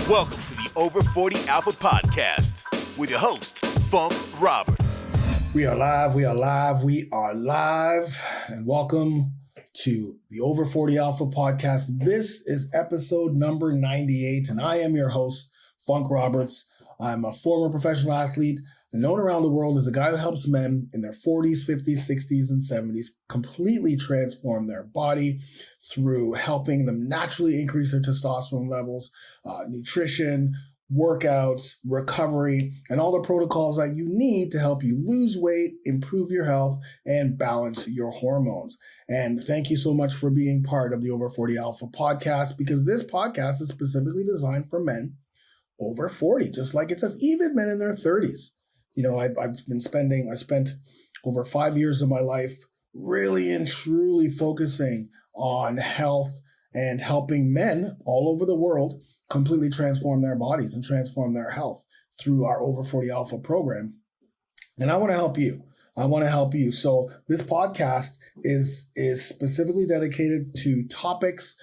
Welcome to the Over 40 Alpha Podcast with your host, Funk Roberts. We are live, and welcome to the Over 40 Alpha Podcast. This is episode number 98, and I am your host, Funk Roberts. I'm a former professional athlete and known around the world as a guy who helps men in their 40s, 50s, 60s, and 70s completely transform their body through helping them naturally increase their testosterone levels, nutrition, workouts, recovery, and all the protocols that you need to help you lose weight, improve your health, and balance your hormones. And thank you so much for being part of the Over 40 Alpha Podcast, because this podcast is specifically designed for men over 40, just like it says, even men in their 30s. You know, I spent over 5 years of my life really and truly focusing on health and helping men all over the world completely transform their bodies and transform their health through our Over 40 Alpha program. And I want to help you. So this podcast is specifically dedicated to topics,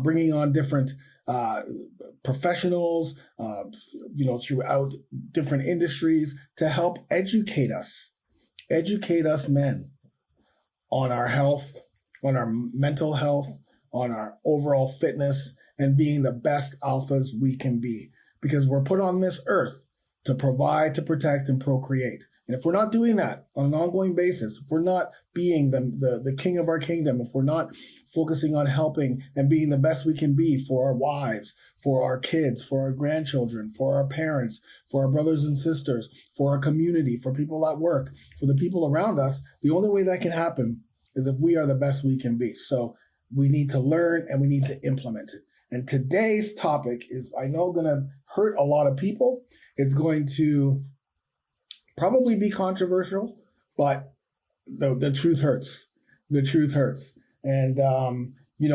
bringing on different professionals, throughout different industries to help educate us men on our health, on our mental health, on our overall fitness, and being the best alphas we can be. Because we're put on this earth to provide, to protect, and procreate. And if we're not doing that on an ongoing basis, if we're not being the king of our kingdom, if we're not focusing on helping and being the best we can be for our wives, for our kids, for our grandchildren, for our parents, for our brothers and sisters, for our community, for people at work, for the people around us, the only way that can happen is if we are the best we can be. So we need to learn and we need to implement it. And today's topic is, I know, going to hurt a lot of people. It's going to probably be controversial, but the truth hurts. The truth hurts. And,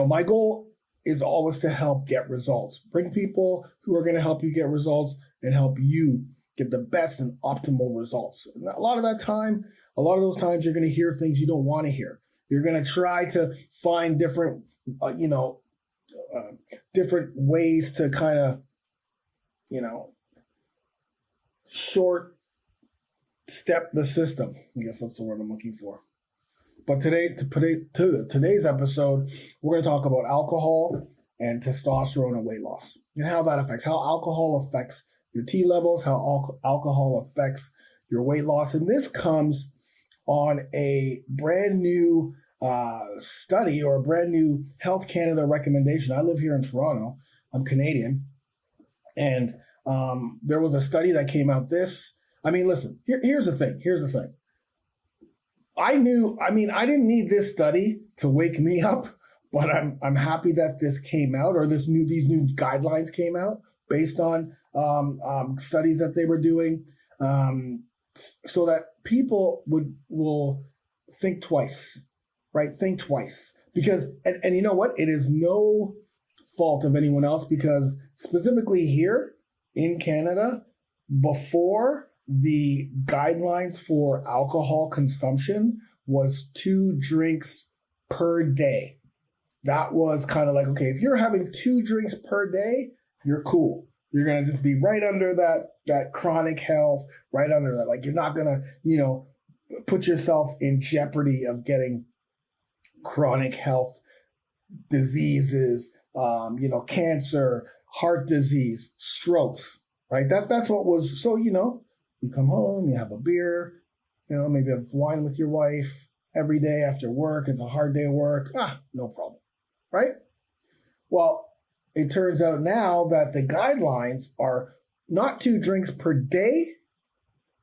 my goal is always to help get results. Bring people who are going to help you get results and help you get the best and optimal results. And a lot of those times, you're going to hear things you don't want to hear. You're going to try to find different, different ways to kind of, short step the system. I guess that's the word I'm looking for. But today's episode, we're going to talk about alcohol and testosterone and weight loss and how that affects, how alcohol affects your T levels, how alcohol affects your weight loss. And this comes on a brand new study or a brand new Health Canada recommendation. I live here in Toronto. I'm Canadian. And there was a study that came out listen, here's the thing. I didn't need this study to wake me up, but I'm happy that this came out, or these new guidelines came out based on studies that they were doing, so that people will think twice, right? Think twice, because and you know what? It is no fault of anyone else, because specifically here in Canada, before the guidelines for alcohol consumption was 2 drinks per day. That was kind of like, okay, if you're having 2 drinks per day, you're cool. You're going to just be right under that chronic health, right under that. Like, you're not going to, put yourself in jeopardy of getting chronic health diseases, cancer, heart disease, strokes, right? That's what was, so, you come home, you have a beer, maybe have wine with your wife every day after work. It's a hard day of work. No problem, right? Well, it turns out now that the guidelines are not 2 drinks per day,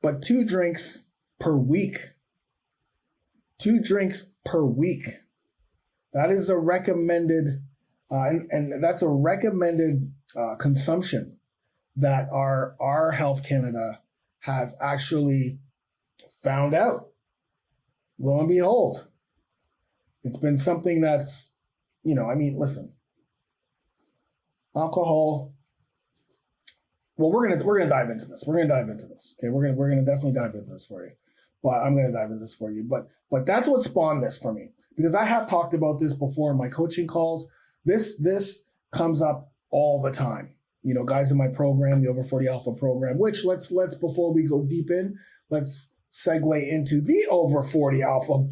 but 2 drinks per week. 2 drinks per week. That is a recommended, and that's a recommended consumption that our Health Canada has actually found out. Lo and behold, it's been something that's, listen, alcohol. Well, we're gonna dive into this. Okay, we're gonna definitely dive into this for you. But I'm gonna dive into this for you. But that's what spawned this for me, because I have talked about this before in my coaching calls. This comes up all the time. guys in my program, the Over 40 Alpha program, which let's before we go deep in, let's segue into the Over 40 Alpha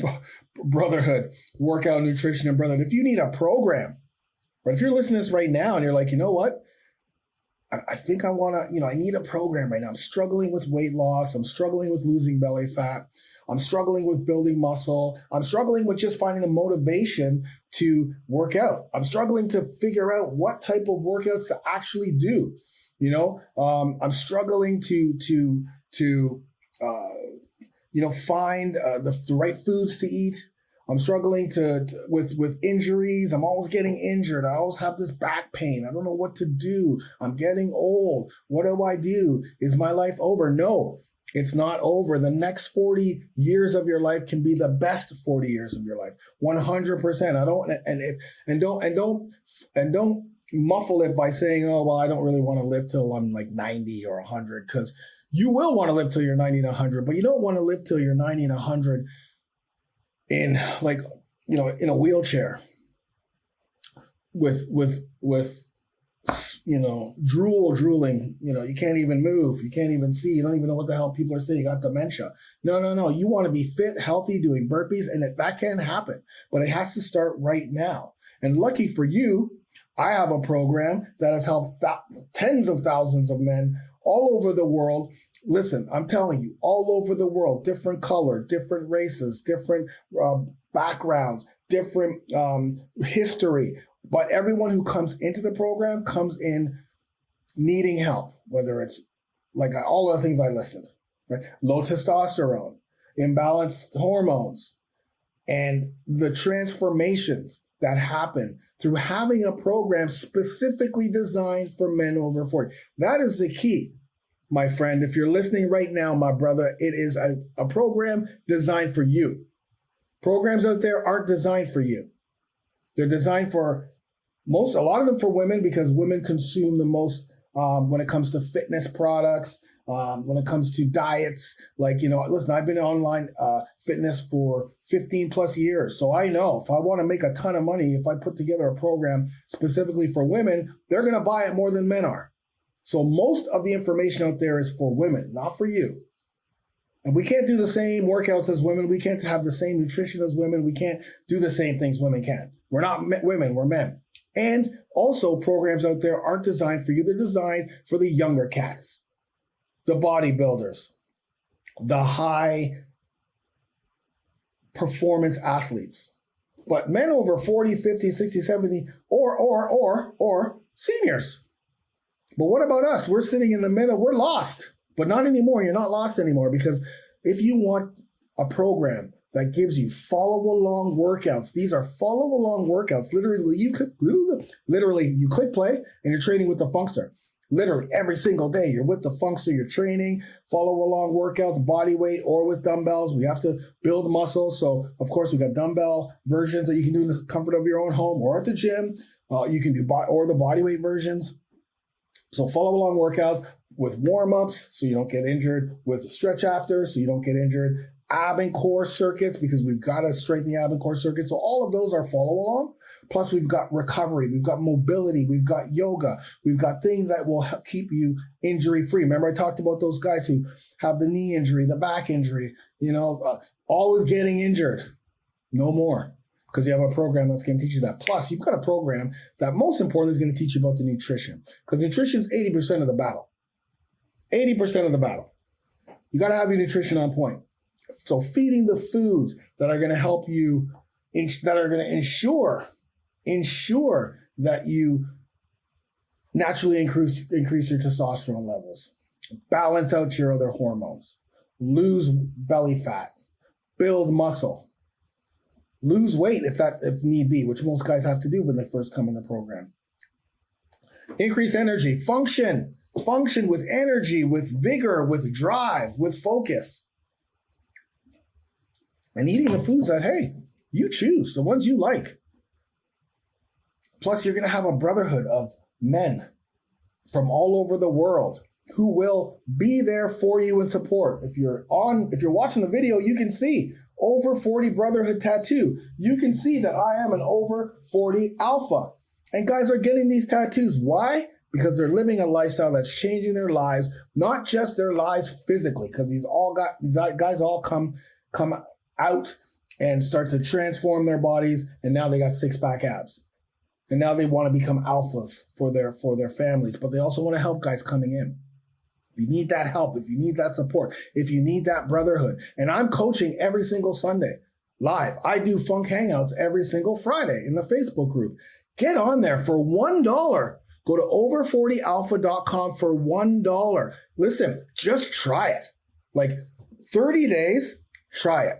Brotherhood, workout, nutrition, and brotherhood. If you need a program, but if you're listening to this right now and you're like, you know what? I think I want to, I need a program right now. I'm struggling with weight loss. I'm struggling with losing belly fat. I'm struggling with building muscle. I'm struggling with just finding the motivation to work out. I'm struggling to figure out what type of workouts to actually do. I'm struggling to find the right foods to eat. I'm struggling with injuries. I'm always getting injured. I always have this back pain. I don't know what to do. I'm getting old. What do I do? Is my life over? No, it's not over. The next 40 years of your life can be the best 40 years of your life. 100%. Don't muffle it by saying, oh, well, I don't really want to live till I'm like 90 or 100, because you will want to live till you're 90 and 100, but you don't want to live till you're 90 and 100 in in a wheelchair with drooling, you can't even move, you can't even see, you don't even know what the hell people are saying, you got dementia. No. You want to be fit, healthy, doing burpees, and that can happen, but it has to start right now. And lucky for you, I have a program that has helped tens of thousands of men all over the world. Listen, I'm telling you, all over the world, different color, different races, different backgrounds, different history. But everyone who comes into the program comes in needing help, whether it's like all the things I listed, right? Low testosterone, imbalanced hormones, and the transformations that happen through having a program specifically designed for men over 40. That is the key. My friend, if you're listening right now, my brother, it is a program designed for you. Programs out there aren't designed for you. They're designed for a lot of them for women, because women consume the most when it comes to fitness products, when it comes to diets. Listen, I've been online fitness for 15 plus years. So I know if I want to make a ton of money, if I put together a program specifically for women, they're going to buy it more than men are. So most of the information out there is for women, not for you. And we can't do the same workouts as women. We can't have the same nutrition as women. We can't do the same things women can. We're not women, we're men. And also, programs out there aren't designed for you. They're designed for the younger cats, the bodybuilders, the high performance athletes. But men over 40, 50, 60, 70, or seniors. But what about us? We're sitting in the middle. We're lost, but not anymore. You're not lost anymore, because if you want a program that gives you follow-along workouts, these are follow-along workouts. Literally, you click play and you're training with the Funkster. Literally every single day, you're with the Funkster, you're training, follow-along workouts, body weight or with dumbbells. We have to build muscle. So, of course, we got dumbbell versions that you can do in the comfort of your own home or at the gym. You can do the body weight versions. So follow along workouts with warm-ups so you don't get injured, with stretch after so you don't get injured, ab and core circuits because we've got to strengthen the ab and core circuits. So all of those are follow along. Plus we've got recovery, we've got mobility, we've got yoga, we've got things that will help keep you injury free. Remember I talked about those guys who have the knee injury, the back injury, always getting injured. No more. Because you have a program that's going to teach you that. Plus, you've got a program that most importantly is going to teach you about the nutrition. Because nutrition is 80% of the battle. 80% of the battle. You got to have your nutrition on point. So feeding the foods that are going to help you, that are going to ensure that you naturally increase your testosterone levels, balance out your other hormones, lose belly fat, build muscle, lose weight if need be, which most guys have to do when they first come in the program. Increase energy, function with energy, with vigor, with drive, with focus. And eating the foods that, hey, you choose, the ones you like. Plus, you're going to have a brotherhood of men from all over the world who will be there for you and support. If you're watching the video, you can see over 40 brotherhood tattoo. You can see that I am an over 40 alpha. And guys are getting these tattoos. Why? because they're living a lifestyle that's changing their lives, not just their lives physically, because these guys all come out and start to transform their bodies, and now they got six-pack abs. And now they want to become alphas for their families, but they also want to help guys coming in. If you need that help, if you need that support, if you need that brotherhood, and I'm coaching every single Sunday live. I do funk hangouts every single Friday in the Facebook group. Get on there for $1. Go to over40alpha.com for $1. Listen, just try it. Like 30 days, try it.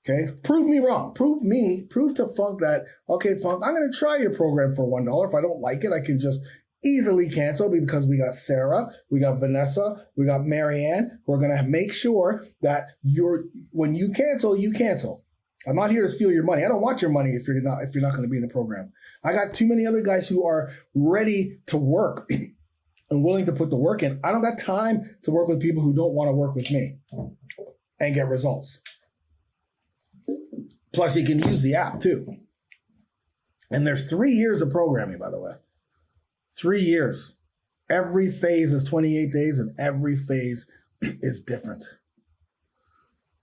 Okay, prove me wrong. Prove to Funk that, okay, Funk, I'm going to try your program for $1. If I don't like it, I can just easily cancel, because we got Sarah, we got Vanessa, we got Marianne. We're going to make sure that when you cancel, you cancel. I'm not here to steal your money. I don't want your money if you're not going to be in the program. I got too many other guys who are ready to work and willing to put the work in. I don't got time to work with people who don't want to work with me and get results. Plus, you can use the app too. And there's 3 years of programming, by the way. 3 years. Every phase is 28 days, and every phase is different.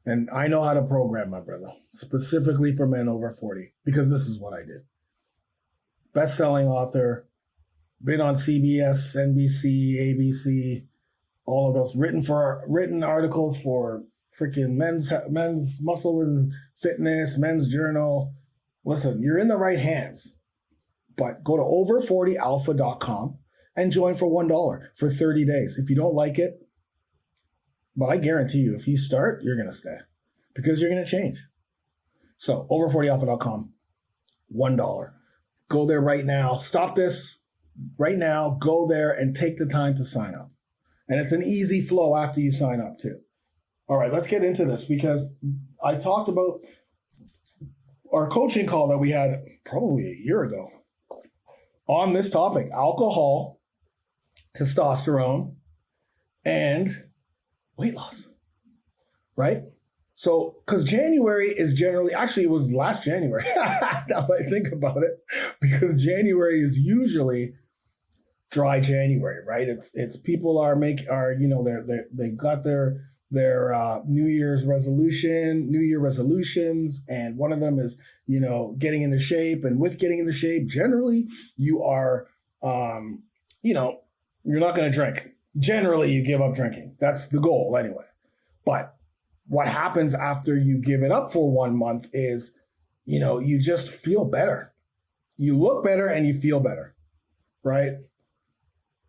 And I know how to program, my brother, specifically for men over 40, because this is what I did. Best-selling author, been on CBS, NBC, ABC, all of those, written articles for freaking men's muscle and fitness, men's journal. Listen, you're in the right hands. But go to over40alpha.com and join for $1 for 30 days. If you don't like it, but I guarantee you, if you start, you're going to stay because you're going to change. So over40alpha.com, $1. Go there right now. Stop this right now. Go there and take the time to sign up. And it's an easy flow after you sign up too. All right, let's get into this, because I talked about our coaching call that we had probably a year ago on this topic: alcohol, testosterone, and weight loss, right? So, because January is generally, actually it was last January, now that I think about it, because January is usually dry January, right? It's people they've got their New Year resolutions, and one of them is, getting into shape. And with getting into shape, generally you are, you're not going to drink. Generally, you give up drinking. That's the goal anyway. But what happens after you give it up for 1 month is, you just feel better. You look better and you feel better, right?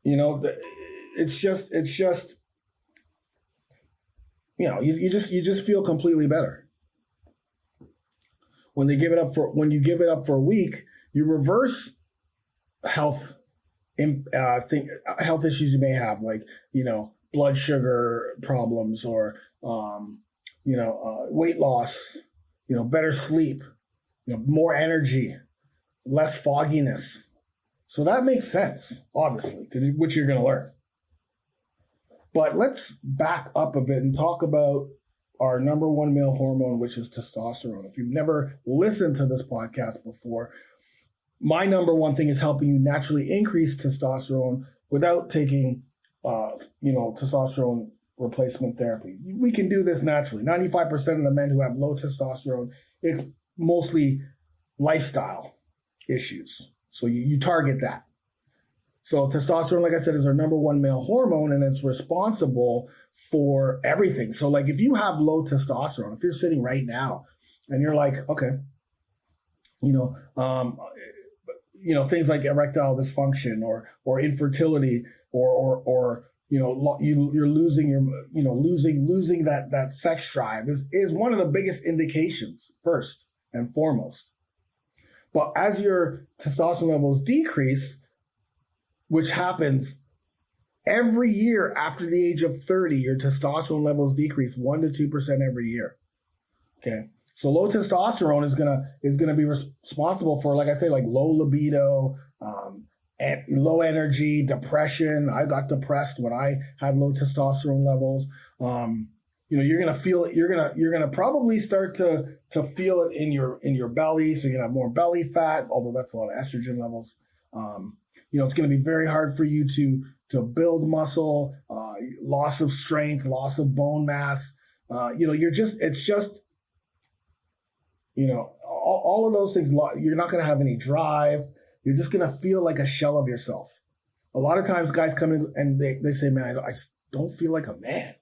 It's just, you just feel completely better. When you give it up for a week, you reverse health issues you may have, like, blood sugar problems, or, weight loss, better sleep, more energy, less fogginess. So that makes sense, obviously, which you're going to learn. But let's back up a bit and talk about our number one male hormone, which is testosterone. If you've never listened to this podcast before, my number one thing is helping you naturally increase testosterone without taking, testosterone replacement therapy. We can do this naturally. 95% of the men who have low testosterone, it's mostly lifestyle issues. So you target that. So testosterone, like I said, is our number one male hormone, and it's responsible for everything. So like if you have low testosterone, if you're sitting right now and you're like, okay, things like erectile dysfunction or infertility or you're losing losing that sex drive is one of the biggest indications, first and foremost. But as your testosterone levels decrease, which happens every year after the age of 30, your testosterone levels decrease 1% to 2% every year. Okay. So low testosterone is gonna be responsible for, like I say, like low libido, and low energy, depression. I got depressed when I had low testosterone levels. You're gonna feel it. You're gonna probably start to feel it in your belly. So you're gonna have more belly fat, although that's a lot of estrogen levels. It's going to be very hard for you to build muscle, loss of strength, loss of bone mass. All of those things. You're not going to have any drive. You're just going to feel like a shell of yourself. A lot of times guys come in and they say, man, I just don't feel like a man.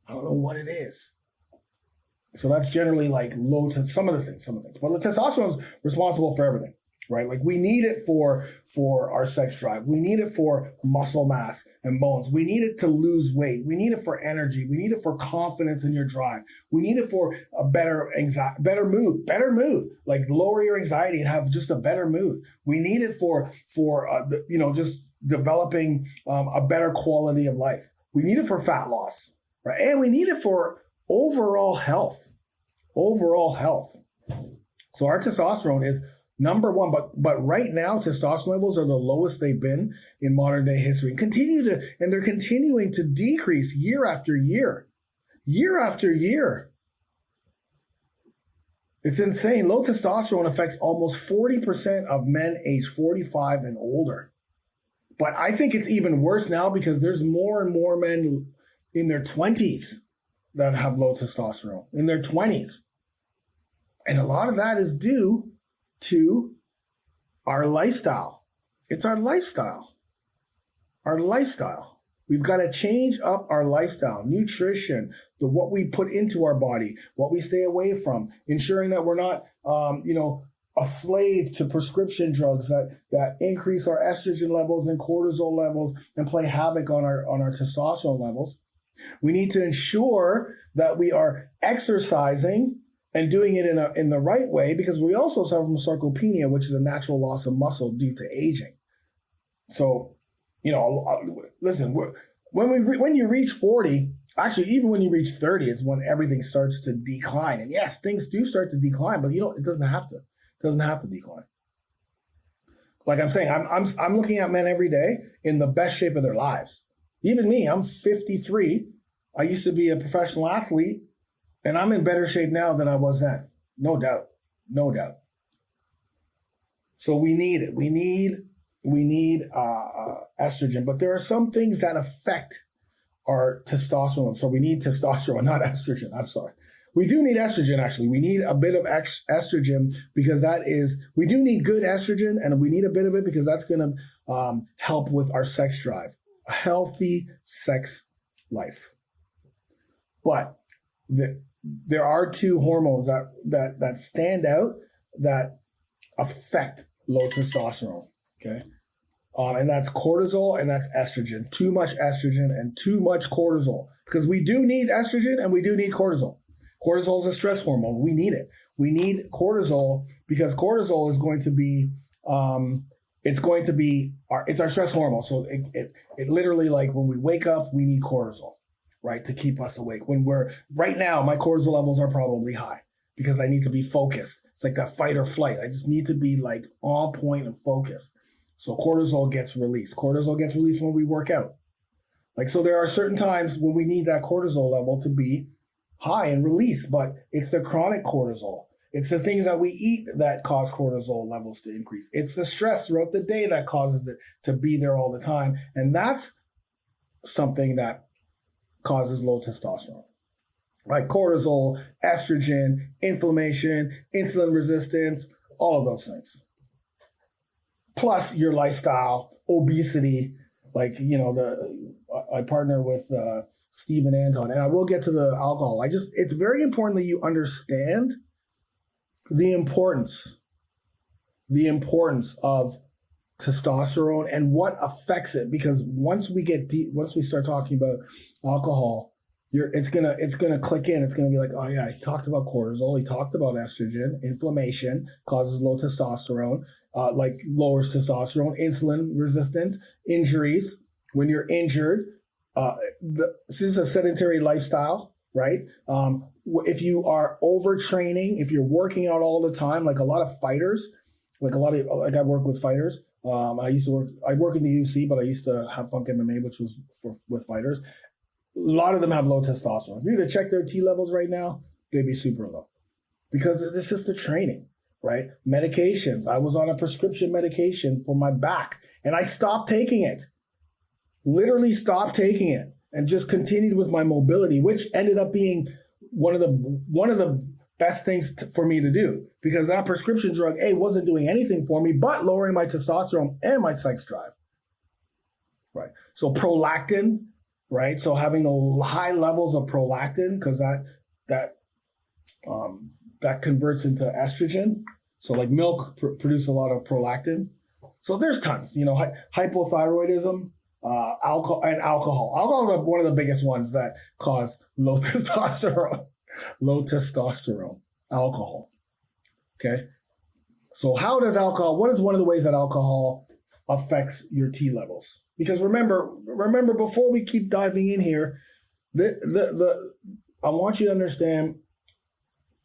I don't know what it is. So that's generally like low to some of the things. But the testosterone is responsible for everything, right? Like we need it for our sex drive. We need it for muscle mass and bones. We need it to lose weight. We need it for energy. We need it for confidence in your drive. We need it for a better mood, like lower your anxiety and have just a better mood. We need it for just developing a better quality of life. We need it for fat loss, right? And we need it for overall health. So our testosterone is number one, but right now testosterone levels are the lowest they've been in modern day history and they're continuing to decrease year after year. It's insane. Low testosterone affects almost 40% of men aged 45 and older. But I think it's even worse now because there's more and more men in their 20s that have low testosterone, in their 20s. And a lot of that is due to our lifestyle. It's our lifestyle. We've got to change up our lifestyle, nutrition, what we put into our body, what we stay away from, ensuring that we're not, a slave to prescription drugs that increase our estrogen levels and cortisol levels and play havoc on our testosterone levels. We need to ensure that we are exercising and doing it in the right way, because we also suffer from sarcopenia, which is a natural loss of muscle due to aging. So, listen, when you reach 40, actually, even when you reach 30, is when everything starts to decline. And yes, things do start to decline, but it doesn't have to. It doesn't have to decline. Like I'm saying, I'm looking at men every day in the best shape of their lives. Even me, I'm 53. I used to be a professional athlete, and I'm in better shape now than I was then. No doubt. So we need it. We need estrogen, but there are some things that affect our testosterone. So we need testosterone, not estrogen. I'm sorry. We do need estrogen, actually. We need a bit of estrogen because we do need good estrogen, and we need a bit of it because that's going to help with our sex drive, a healthy sex life. But there are two hormones that stand out that affect low testosterone, okay? And that's cortisol and that's estrogen. Too much estrogen and too much cortisol, because we do need estrogen and we do need cortisol. Cortisol is a stress hormone. We need it. We need cortisol because cortisol is going to be, it's our stress hormone. So it literally, like when we wake up, we need cortisol, right? To keep us awake. Right now, my cortisol levels are probably high because I need to be focused. It's like that fight or flight. I just need to be like on point and focused. So cortisol gets released. Cortisol gets released when we work out. Like, so there are certain times when we need that cortisol level to be high and release, but it's the chronic cortisol. It's the things that we eat that cause cortisol levels to increase. It's the stress throughout the day that causes it to be there all the time. And that's something that causes low testosterone. Like cortisol, estrogen, inflammation, insulin resistance, all of those things. Plus your lifestyle, obesity, like, I partner with Steve and Anton, and I will get to the alcohol. It's very important that you understand the importance of testosterone and what affects it, because once we start talking about alcohol, it's gonna click in. It's gonna be like, oh yeah, he talked about cortisol, he talked about estrogen, inflammation causes low testosterone, like lowers testosterone, insulin resistance, injuries. When you're injured, this is a sedentary lifestyle, right? If you are overtraining, if you're working out all the time, like a lot of fighters, like I work with fighters. I work in the UFC, but I used to have Funk MMA, which was with fighters. A lot of them have low testosterone. If you were to check their T levels right now, they'd be super low because it's just the training, right? Medications. I was on a prescription medication for my back and I stopped taking it. Literally stopped taking it and just continued with my mobility, which ended up being one of the best things for me to do, because that prescription drug, A, wasn't doing anything for me but lowering my testosterone and my sex drive. Right. So prolactin, right? So having high levels of prolactin, because that converts into estrogen. So like milk produce a lot of prolactin. So there's tons, hypothyroidism, alcohol. Alcohol is one of the biggest ones that cause low testosterone. Low testosterone, alcohol. Okay. So what is one of the ways that alcohol affects your T levels? Because remember, before we keep diving in here, I want you to understand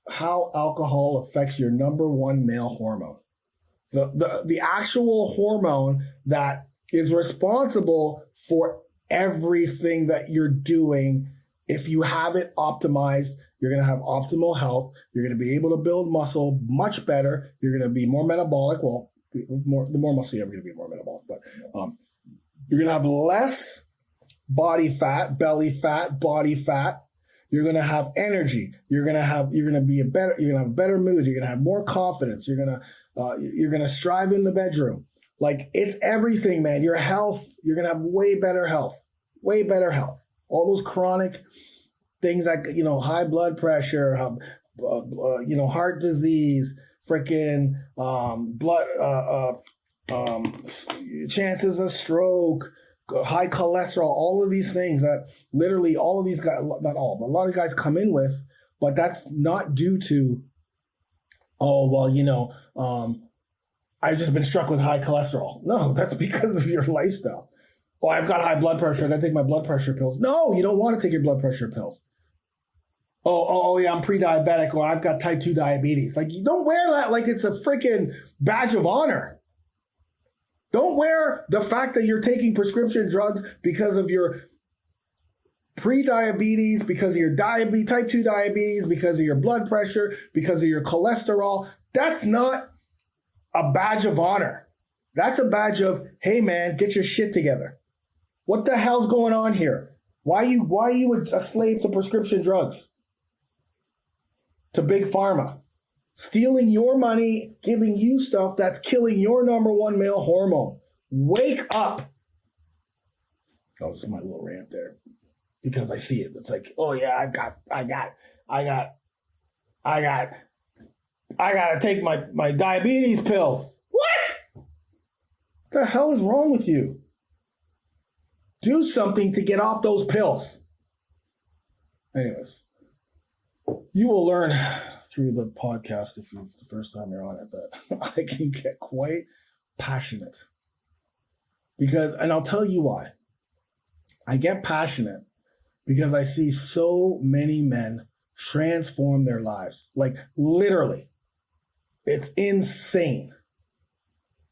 how alcohol affects your number one male hormone. The actual hormone that is responsible for everything that you're doing. If you have it optimized, you're going to have optimal health. You're going to be able to build muscle much better. You're going to be more metabolic. Well, the more muscle you have, you're going to be more metabolic. But you're going to have less body fat, belly fat, body fat. You're going to have energy. You're going to have a better mood. You're going to have more confidence. You're going to strive in the bedroom. Like, it's everything, man. Your health, you're going to have way better health. All those chronic things like, high blood pressure, heart disease, freaking chances of stroke, high cholesterol, all of these things that literally all of these guys, not all, but a lot of guys come in with, but that's not due to, I've just been struck with high cholesterol. No, that's because of your lifestyle. Oh, I've got high blood pressure and I take my blood pressure pills. No, you don't want to take your blood pressure pills. Yeah, I'm pre-diabetic, or I've got type 2 diabetes. Like, you don't wear that like it's a freaking badge of honor. Don't wear the fact that you're taking prescription drugs because of your pre-diabetes, because of your type 2 diabetes, because of your blood pressure, because of your cholesterol. That's not a badge of honor. That's a badge of, hey man, get your shit together. What the hell's going on here? Why are you a slave to prescription drugs? To big pharma? Stealing your money, giving you stuff that's killing your number one male hormone. Wake up. Oh, this is my little rant there. Because I see it. It's like, oh yeah, I gotta take my diabetes pills. What the hell is wrong with you? Do something to get off those pills. Anyways, you will learn through the podcast, if it's the first time you're on it, that I can get quite passionate. And I'll tell you why. I get passionate because I see so many men transform their lives. Like, literally. It's insane.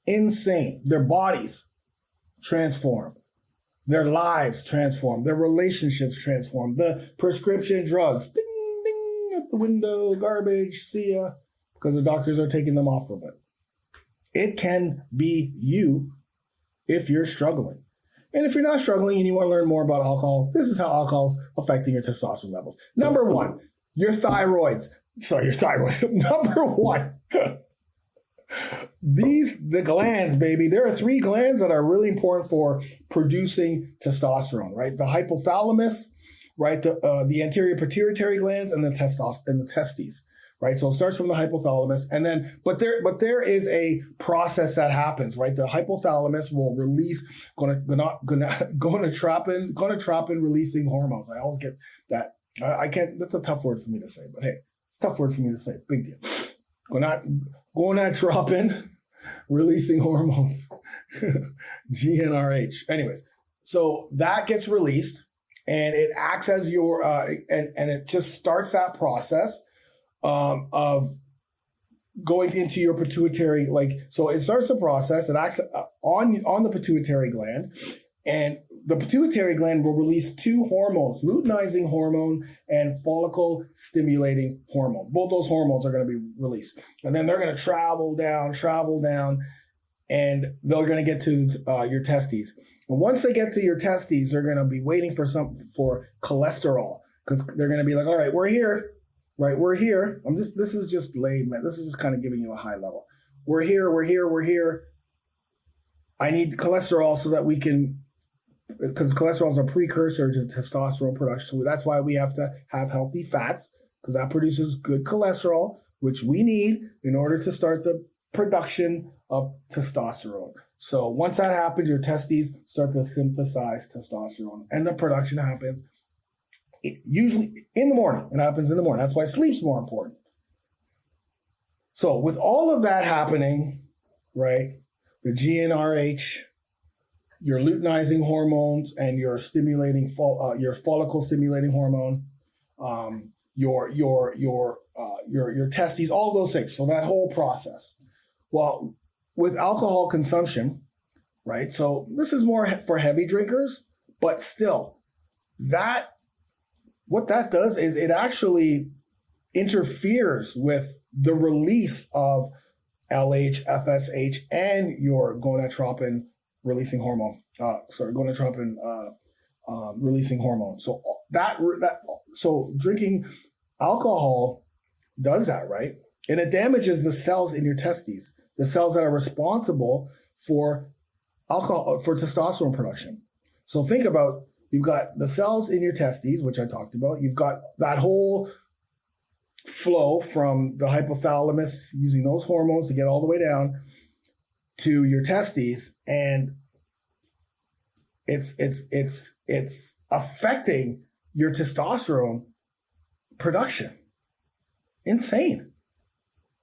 Insane. Their bodies transform. Their lives transform. Their relationships transform. The prescription drugs, ding, ding, at the window, garbage, see ya, because the doctors are taking them off of it. It can be you if you're struggling. And if you're not struggling and you want to learn more about alcohol, this is how alcohol's affecting your testosterone levels. Number one, your thyroid. Number one. The glands, baby. There are 3 glands that are really important for producing testosterone, right? The hypothalamus, right? The anterior pituitary glands, and the testes, right? So it starts from the hypothalamus, and then, but there is a process that happens, right? The hypothalamus will release gonadotropin releasing hormones. I always get that. I can't. That's a tough word for me to say, but hey, it's a tough word for me to say. Big deal. Gonadotropin releasing hormones, GnRH. Anyways, so that gets released, and it acts as your and it just starts that process of going into your pituitary. So it starts the process. It acts on the pituitary gland, and the pituitary gland will release two hormones, luteinizing hormone and follicle stimulating hormone. Both those hormones are going to be released. And then they're going to travel down, and they're going to get to your testes. And once they get to your testes, they're going to be waiting for cholesterol, because they're going to be like, all right, we're here, right? We're here. This is just lame, man. This is just kind of giving you a high level. We're here. I need cholesterol so that we can, because cholesterol is a precursor to testosterone production. So that's why we have to have healthy fats, because that produces good cholesterol, which we need in order to start the production of testosterone. So once that happens, your testes start to synthesize testosterone, and the production happens usually in the morning. It happens in the morning. That's why sleep's more important. So with all of that happening, right, the GnRH, your luteinizing hormones, and your stimulating your follicle stimulating hormone, your testes, all those things. So that whole process. Well, with alcohol consumption, right? So this is more for heavy drinkers, but still, what that does is it actually interferes with the release of LH, FSH, and your gonadotropin releasing hormone. Gonadotropin releasing hormone. So so drinking alcohol does that, right? And it damages the cells in your testes, the cells that are responsible for testosterone production. So think about, you've got the cells in your testes, which I talked about. You've got that whole flow from the hypothalamus using those hormones to get all the way down to your testes, and it's affecting your testosterone production. Insane,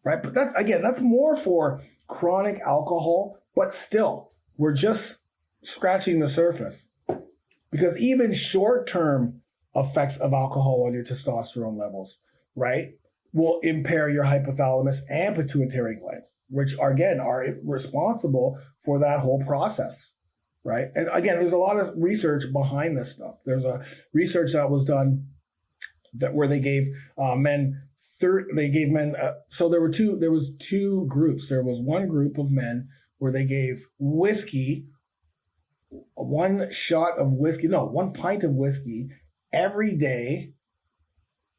right? But that's more for chronic alcohol, but still, we're just scratching the surface, because even short-term effects of alcohol on your testosterone levels, right, will impair your hypothalamus and pituitary glands, which are responsible for that whole process, right? And again, there's a lot of research behind this stuff. There's a research that was done where they gave men. So there was two groups. There was one group of men where they gave whiskey, one pint of whiskey every day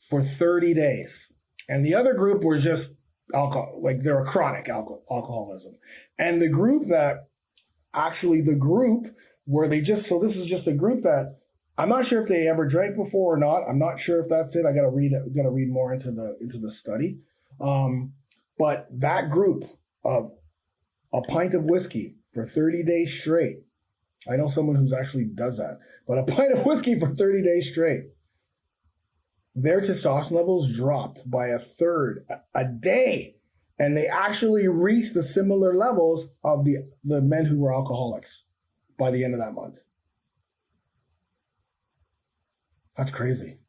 for 30 days. And the other group was just alcohol, like they were chronic alcoholism. And the group where this is just a group that I'm not sure if they ever drank before or not. I'm not sure if that's it. I got to read more into the study. But that group of a pint of whiskey for 30 days straight. I know someone who's actually does that, but a pint of whiskey for 30 days straight, their testosterone levels dropped by a third a day. And they actually reached the similar levels of the men who were alcoholics by the end of that month. That's crazy.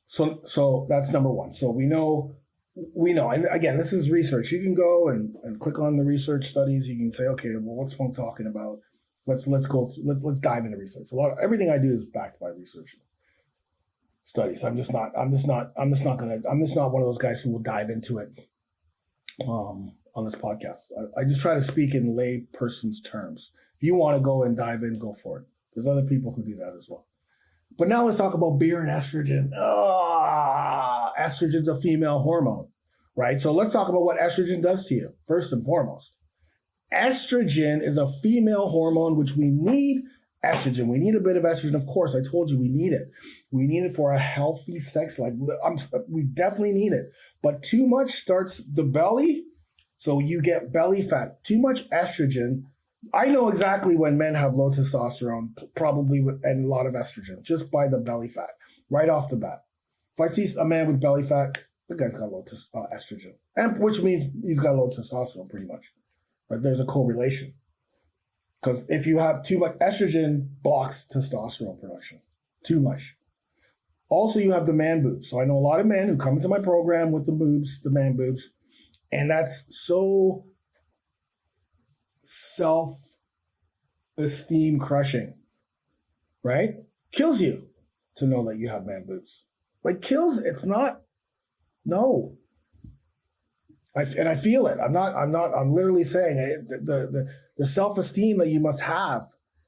So that's number one. So we know, and again, this is research. You can go and click on the research studies. You can say, okay, well, what's Funk talking about? Let's dive into research. Everything I do is backed by research studies. I'm just not one of those guys who will dive into it on this podcast. I just try to speak in lay person's terms. If you want to go and dive in, go for it. There's other people who do that as well. But now let's talk about beer and estrogen. Estrogen's a female hormone, right? So let's talk about what estrogen does to you, first and foremost. Estrogen is a female hormone, which we need estrogen. We need a bit of estrogen. Of course, I told you we need it. We need it for a healthy sex life. We definitely need it. But too much starts the belly, so you get belly fat. Too much estrogen. I know exactly when men have low testosterone, probably and a lot of estrogen, just by the belly fat, right off the bat. If I see a man with belly fat, the guy's got low estrogen, and which means he's got low testosterone pretty much. Right? There's a correlation. Because if you have too much, estrogen blocks testosterone production. Too much. Also, you have the man boobs. So I know a lot of men who come into my program with the man boobs, and that's so self-esteem crushing, right? Kills you to know that you have man boobs. Like kills, it's not, no. And I feel it. I'm literally saying it, the self-esteem that you must have.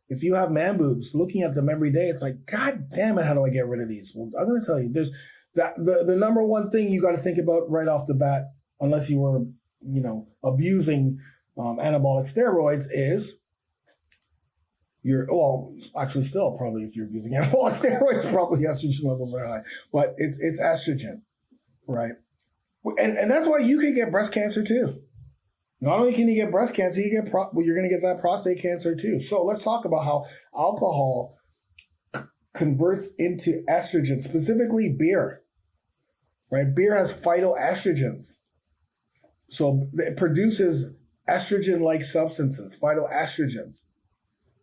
If you have man boobs, looking at them every day, it's like, God damn it, how do I get rid of these? Well, I'm going to tell you, there's that the number one thing you got to think about right off the bat, unless you were, abusing anabolic steroids, is actually still probably if you're using anabolic steroids, probably estrogen levels are high, but it's estrogen, right? And that's why you can get breast cancer too. Not only can you get breast cancer, you're going to get that prostate cancer too. So let's talk about how alcohol converts into estrogen, specifically beer, right? Beer has phytoestrogens. So it produces estrogen-like substances, phytoestrogens.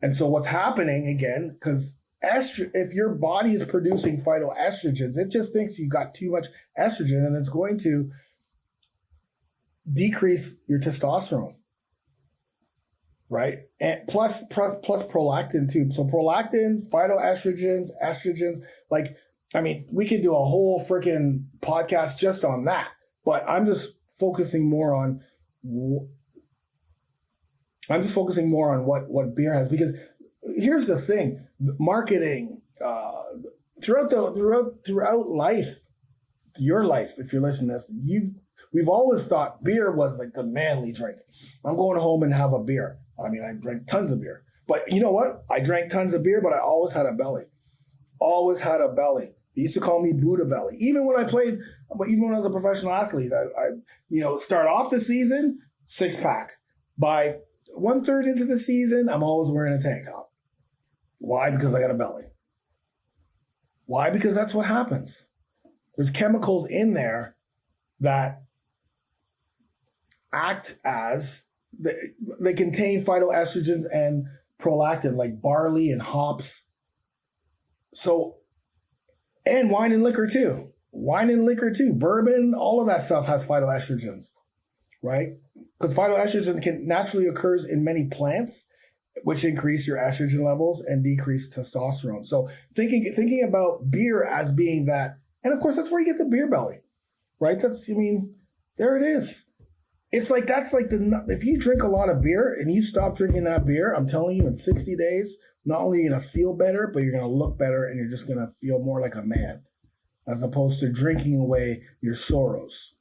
And so what's happening again, because if your body is producing phytoestrogens, it just thinks you got too much estrogen and it's going to decrease your testosterone, right? And plus prolactin too. So prolactin, phytoestrogens, estrogens, we could do a whole freaking podcast just on that. But I'm just focusing more on what beer has, because here's the thing: marketing throughout life, your life. If you're listening to this, we've always thought beer was like the manly drink. I'm going home and have a beer. I mean, I drank tons of beer, but you know what? I drank tons of beer, but I always had a belly. Always had a belly. They used to call me Buddha belly. Even when I was a professional athlete, I start off the season 6-pack. By 1/3 into the season, I'm always wearing a tank top. Why? Because I got a belly. Why? Because that's what happens. There's chemicals in there that act as, they contain phytoestrogens and prolactin, like barley and hops. So, and wine and liquor too. Bourbon, all of that stuff has phytoestrogens, right? Because phytoestrogens can naturally occur in many plants, which increase your estrogen levels and decrease testosterone. So thinking about beer as being that, and of course that's where you get the beer belly, right? There it is. It's like, if you drink a lot of beer and you stop drinking that beer, I'm telling you, in 60 days, not only are you going to feel better, but you're going to look better and you're just going to feel more like a man, as opposed to drinking away your sorrows.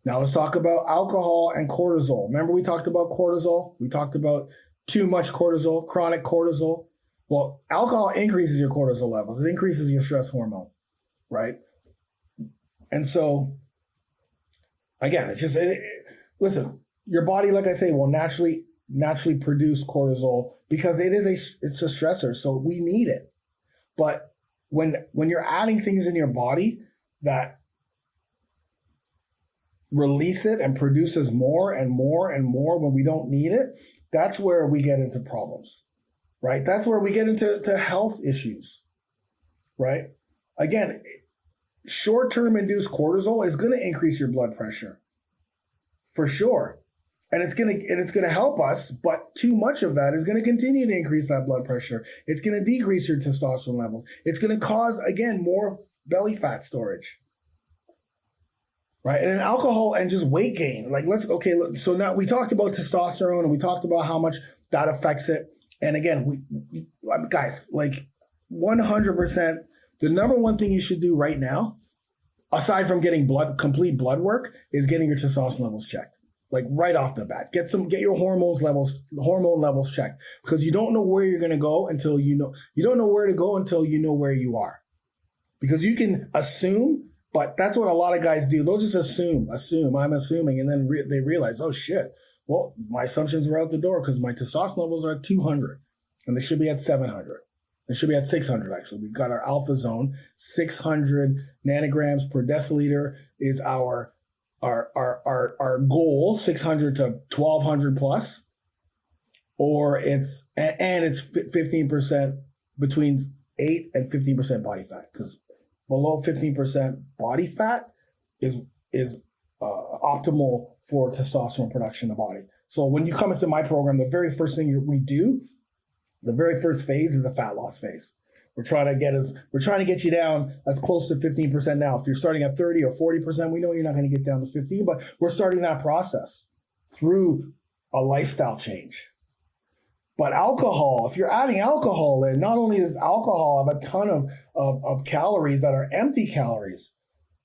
Now let's talk about alcohol and cortisol. Remember we talked about cortisol? We talked about too much cortisol, chronic cortisol. Well, alcohol increases your cortisol levels. It increases your stress hormone, right? And so, again, it's just, listen, your body, like I say, will naturally produce cortisol because it's a stressor, so we need it. But when you're adding things in your body that release it and produces more and more and more when we don't need it, that's where we get into problems, right? That's where we get into health issues, right? Again, short-term induced cortisol is going to increase your blood pressure for sure. And it's gonna help us, but too much of that is gonna continue to increase that blood pressure. It's gonna decrease your testosterone levels. It's gonna cause, again, more belly fat storage, right? And then alcohol and just weight gain. So now we talked about testosterone and we talked about how much that affects it. And again, we guys, 100%, the number one thing you should do right now, aside from getting complete blood work, is getting your testosterone levels checked. Like right off the bat, get your hormone levels checked, because you don't know where you're going to go until you don't know where to go until you know where you are, because you can assume, but that's what a lot of guys do. They'll just assume, I'm assuming. And then they realize, oh shit, well, my assumptions were out the door because my testosterone levels are at 200 and they should be at 700. They should be at 600 actually. We've got our alpha zone, 600 nanograms per deciliter is our goal, 600 to 1200 plus, or it's 15%, between 8 and 15% body fat, because below 15% body fat is optimal for testosterone production in the body. So when you come into my program, the very first thing we do, the very first phase is a fat loss phase. We're trying to get you down as close to 15% now. If you're starting at 30 or 40%, we know you're not going to get down to 15, but we're starting that process through a lifestyle change. But alcohol, if you're adding alcohol in, not only does alcohol have a ton of calories that are empty calories,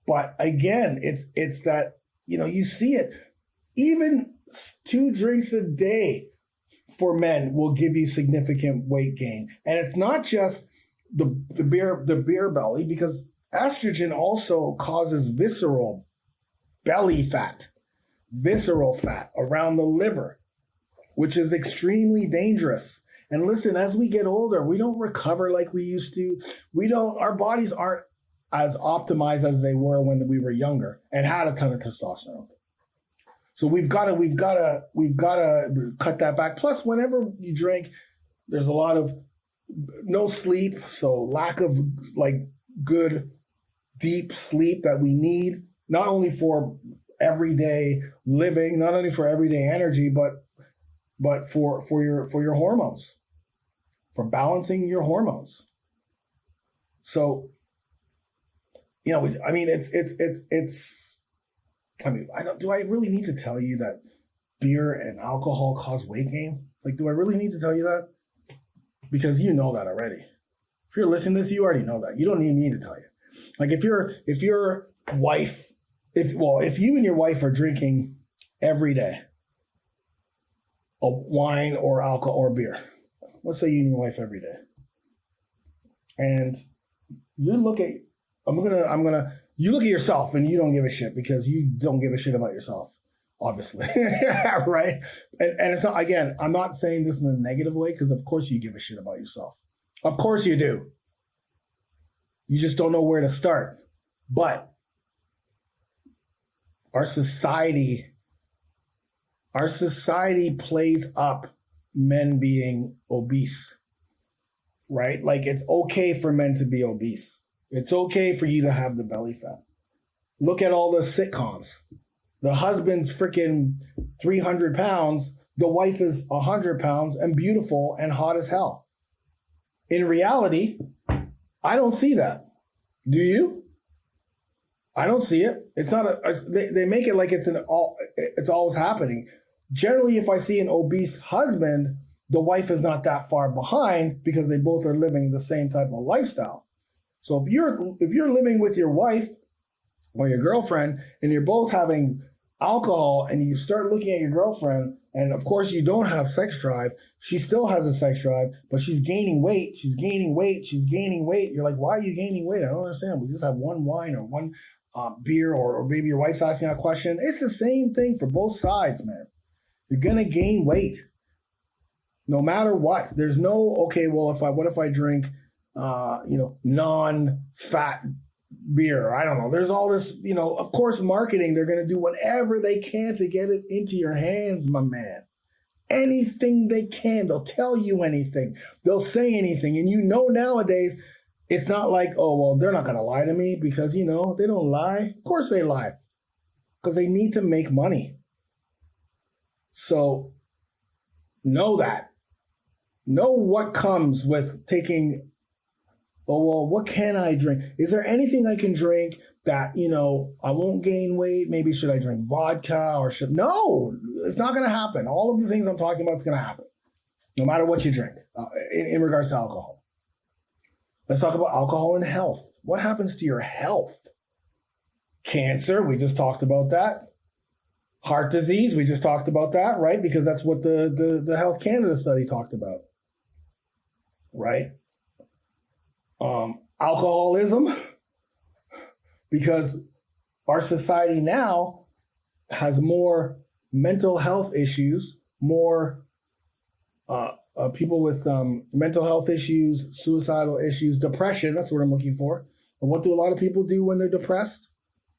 but again, it's that, you see it. Even 2 drinks a day for men will give you significant weight gain. And it's not just the beer belly, because estrogen also causes visceral fat around the liver, which is extremely dangerous. And listen, as we get older, we don't recover like we used to. Our bodies aren't as optimized as they were when we were younger and had a ton of testosterone. So we've got to cut that back. Plus, whenever you drink, there's a lot of no sleep, so lack of good deep sleep that we need, not only for everyday living, not only for everyday energy, but for your hormones, for balancing your hormones. So, do I really need to tell you that beer and alcohol cause weight gain? Do I really need to tell you that? Because you know that already. If you're listening to this, you already know that. You don't need me to tell you. If you and your wife are drinking every day a wine or alcohol or beer, let's say you and your wife every day, and you look at, you look at yourself and you don't give a shit because you don't give a shit about yourself, obviously, right? And it's not, again, I'm not saying this in a negative way, because of course you give a shit about yourself. Of course you do. You just don't know where to start. But our society plays up men being obese, right? It's okay for men to be obese. It's okay for you to have the belly fat. Look at all the sitcoms. The husband's freaking 300 pounds. The wife is 100 pounds and beautiful and hot as hell. In reality, I don't see that. Do you? I don't see it. It's not they make it like it's always happening. Generally, if I see an obese husband, the wife is not that far behind because they both are living the same type of lifestyle. So if you're living with your wife or your girlfriend and you're both having alcohol and you start looking at your girlfriend and of course you don't have sex drive, she still has a sex drive, but she's gaining weight. You're like, why are you gaining weight? I don't understand. We just have one wine or one beer, or maybe your wife's asking that question. It's the same thing for both sides, man. You're going to gain weight no matter what. There's no, okay, well, what if I drink non-fat beer? I don't know. There's all this, of course, marketing. They're going to do whatever they can to get it into your hands, my man. Anything they can. They'll tell you anything. They'll say anything. And nowadays, it's not like, oh, well, they're not going to lie to me because, they don't lie. Of course they lie. Because they need to make money. So know that. Know what comes with taking, oh, well, what can I drink? Is there anything I can drink that, I won't gain weight? Maybe should I drink vodka or no, it's not going to happen. All of the things I'm talking about is going to happen no matter what you drink in regards to alcohol. Let's talk about alcohol and health. What happens to your health? Cancer, we just talked about that. Heart disease, we just talked about that, right? Because that's what the Health Canada study talked about, right? Alcoholism, because our society now has more mental health issues, more people with mental health issues, suicidal issues, depression. That's what I'm looking for. And what do a lot of people do when they're depressed?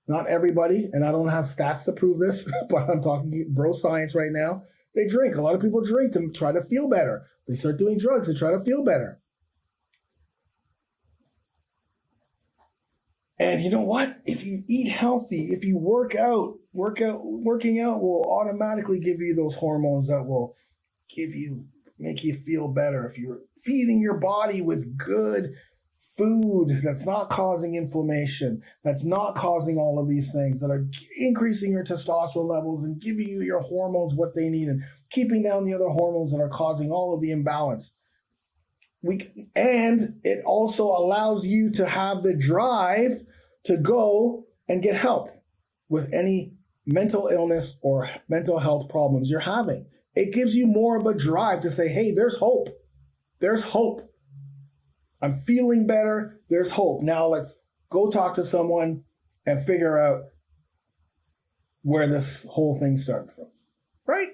Not everybody, and I don't have stats to prove this, but I'm talking bro science right now. They drink. A lot of people drink to try to feel better. They start doing drugs to try to feel better. And you know what? If you eat healthy, if you working out will automatically give you those hormones that will make you feel better. If you're feeding your body with good food that's not causing inflammation, that's not causing all of these things, that are increasing your testosterone levels and giving you your hormones what they need and keeping down the other hormones that are causing all of the imbalance. And it also allows you to have the drive to go and get help with any mental illness or mental health problems you're having. It gives you more of a drive to say, hey, there's hope. There's hope. I'm feeling better. There's hope. Now let's go talk to someone and figure out where this whole thing started from. Right?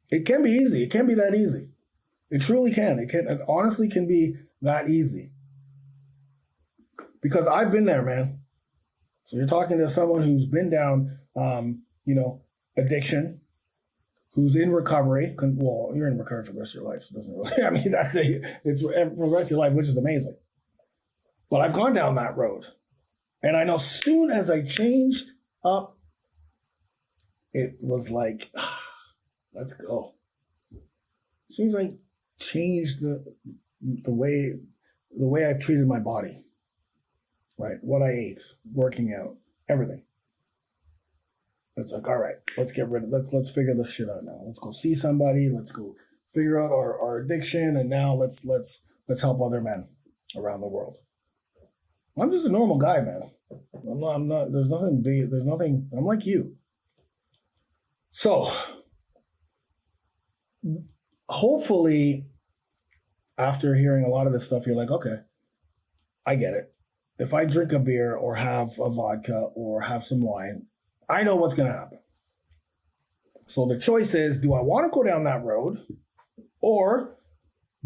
It can be easy. It can be that easy. It truly can. It honestly can be that easy. Because I've been there, man. So you're talking to someone who's been down, addiction, who's in recovery. Well, you're in recovery for the rest of your life. So it doesn't really, I mean, it's for the rest of your life, which is amazing. But I've gone down that road. And I know soon as I changed up, it was like, let's go. As soon as I changed the way I've treated my body, right? What I ate, working out, everything. It's like, all right, let's figure this shit out now. Let's go see somebody. Let's go figure out our addiction, and now let's help other men around the world. I'm just a normal guy, man. I'm not. There's nothing big. There's nothing. I'm like you. So, hopefully, after hearing a lot of this stuff, you're like, okay, I get it. If I drink a beer or have a vodka or have some wine, I know what's going to happen. So the choice is, do I want to go down that road, or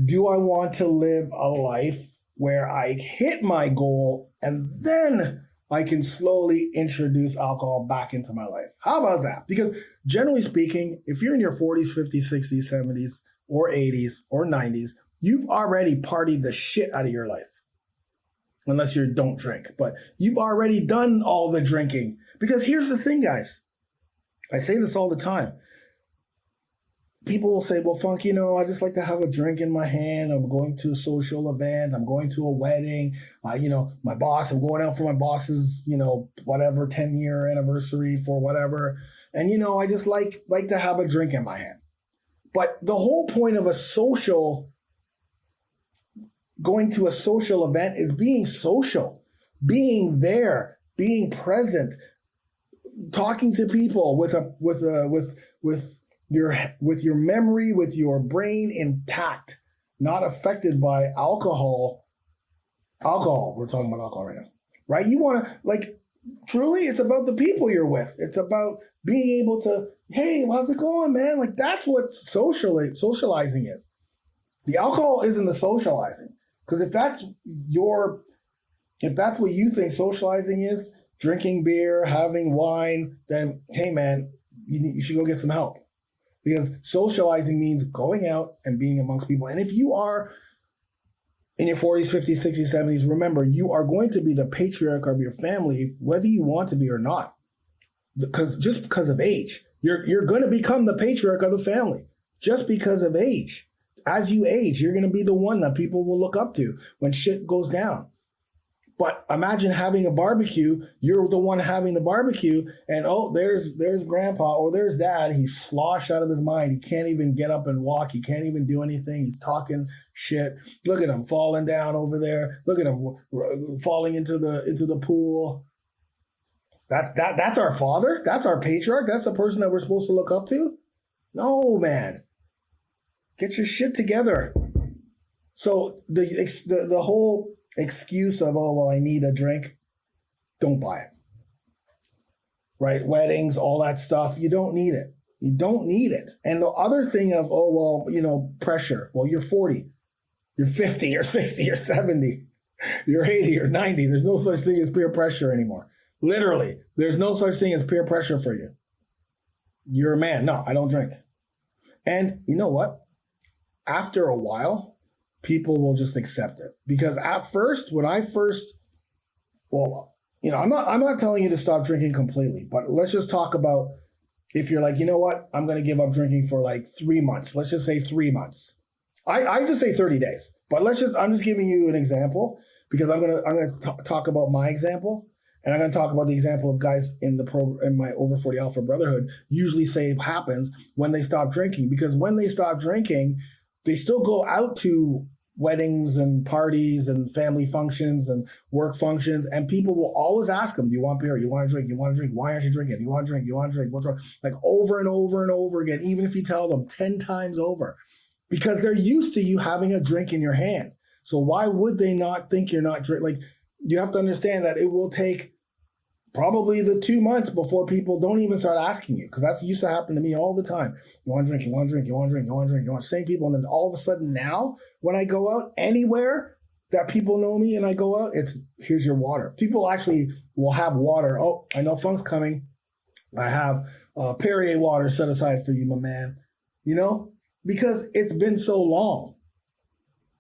do I want to live a life where I hit my goal and then I can slowly introduce alcohol back into my life? How about that? Because generally speaking, if you're in your 40s, 50s, 60s, 70s, or 80s, or 90s, you've already partied the shit out of your life. Unless you don't drink. But you've already done all the drinking. Because here's the thing, guys. I say this all the time. People will say, well, Funk, I just like to have a drink in my hand. I'm going to a social event. I'm going to a wedding. My boss, I'm going out for my boss's, 10-year anniversary for whatever. And, I just like to have a drink in my hand. But the whole point of going to a social event is being social, being there, being present, talking to people with your memory, with your brain intact, not affected by alcohol. Alcohol, we're talking about alcohol right now, right? You want to, truly, it's about the people you're with. It's about being able to, hey, how's it going, man? That's what socializing is. The alcohol isn't the socializing. Because if that's what you think socializing is, drinking beer, having wine, then, hey, man, you should go get some help. Because socializing means going out and being amongst people. And if you are in your 40s, 50s, 60s, 70s, remember, you are going to be the patriarch of your family, whether you want to be or not. Just because of age. You're going to become the patriarch of the family just because of age. As you age, you're going to be the one that people will look up to when shit goes down. But imagine having a barbecue. You're the one having the barbecue, and there's grandpa or there's dad. He's sloshed out of his mind. He can't even get up and walk. He can't even do anything. He's talking shit. Look at him falling down over there. Look at him falling into the pool. That's our father. That's our patriarch. That's the person that we're supposed to look up to. No, man. Get your shit together. So the whole excuse of, I need a drink, don't buy it. Right? Weddings, all that stuff, you don't need it. You don't need it. And the other thing of, pressure. Well, you're 40, you're 50, you're 60, you're 70, you're 80, you're 90. There's no such thing as peer pressure anymore. Literally, there's no such thing as peer pressure for you. You're a man. No, I don't drink. And you know what? After a while, people will just accept it. Because at first, I'm not telling you to stop drinking completely, but let's just talk about if you're like, you know what, I'm going to give up drinking for like 3 months. Let's just say 3 months. I just say 30 days, but I'm just giving you an example because I'm going to talk about my example. And I'm going to talk about the example of guys in my Over 40 Alpha Brotherhood usually say it happens when they stop drinking. Because when they stop drinking, they still go out to weddings and parties and family functions and work functions. And people will always ask them, do you want beer? You want to drink? You want to drink? Why aren't you drinking? You want to drink? You want to drink? What's wrong? Like over and over and over again, even if you tell them 10 times over. Because they're used to you having a drink in your hand. So why would they not think you're not drinking? Like, you have to understand that it will take probably the 2 months before people don't even start asking you, because that's used to happen to me all the time. You want to drink? You want to drink? You want to drink? You want to drink? You want same people, and then all of a sudden now, when I go out anywhere that people know me and I go out, it's here's your water. People actually will have water. Oh, I know Funk's coming. I have Perrier water set aside for you, my man. You know, because it's been so long,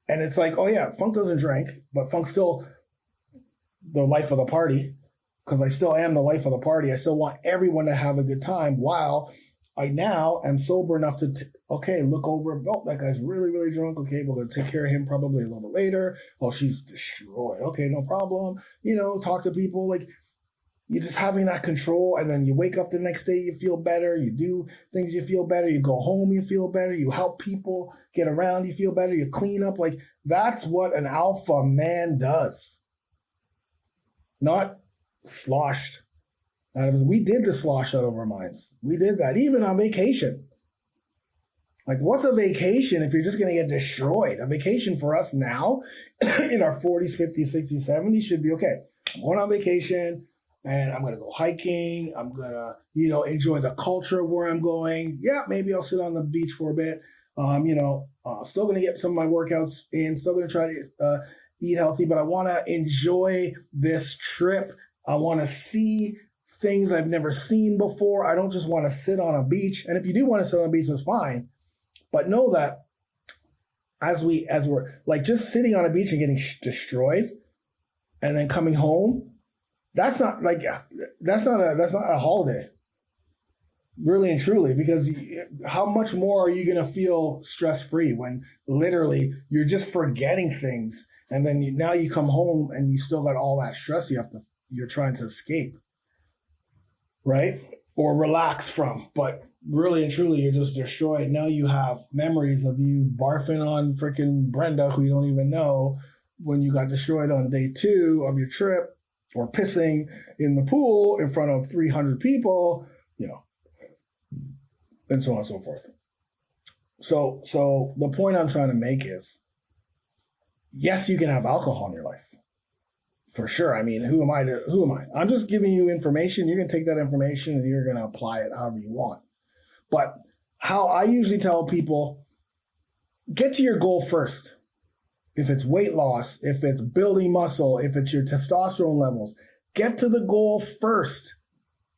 and it's like, oh yeah, Funk doesn't drink, but Funk's still the life of the party, because I still am the life of the party. I still want everyone to have a good time while I now am sober enough to, look over, oh, that guy's really, really drunk. Okay, we're going to take care of him probably a little bit later. Oh, she's destroyed. Okay, no problem. You know, talk to people. Like, you're just having that control, and then you wake up the next day, you feel better. You do things, you feel better. You go home, you feel better. You help people get around, you feel better. You clean up. Like, that's what an alpha man does. Not sloshed out of us. We did the slosh out of our minds. We did that even on vacation. Like, what's a vacation if you're just going to get destroyed? A vacation for us now in our 40s, 50s, 60s, 70s should be okay. I'm going on vacation and I'm going to go hiking. I'm going to, enjoy the culture of where I'm going. Yeah, maybe I'll sit on the beach for a bit. Still going to get some of my workouts in, still going to try to eat healthy, but I want to enjoy this trip. I want to see things I've never seen before. I don't just want to sit on a beach. And if you do want to sit on a beach, that's fine. But know that as we're like just sitting on a beach and getting destroyed and then coming home, that's not a holiday. Really and truly, because how much more are you going to feel stress-free when literally you're just forgetting things, and then now you come home and you still got all that stress you're trying to escape, right? Or relax from, but really and truly you're just destroyed. Now you have memories of you barfing on freaking Brenda, who you don't even know, when you got destroyed on day 2 of your trip, or pissing in the pool in front of 300 people, and so on and so forth. So the point I'm trying to make is, yes, you can have alcohol in your life. For sure. I mean, who am I? I'm just giving you information. You're going to take that information and you're going to apply it however you want. But how I usually tell people, get to your goal first. If it's weight loss, if it's building muscle, if it's your testosterone levels, get to the goal first.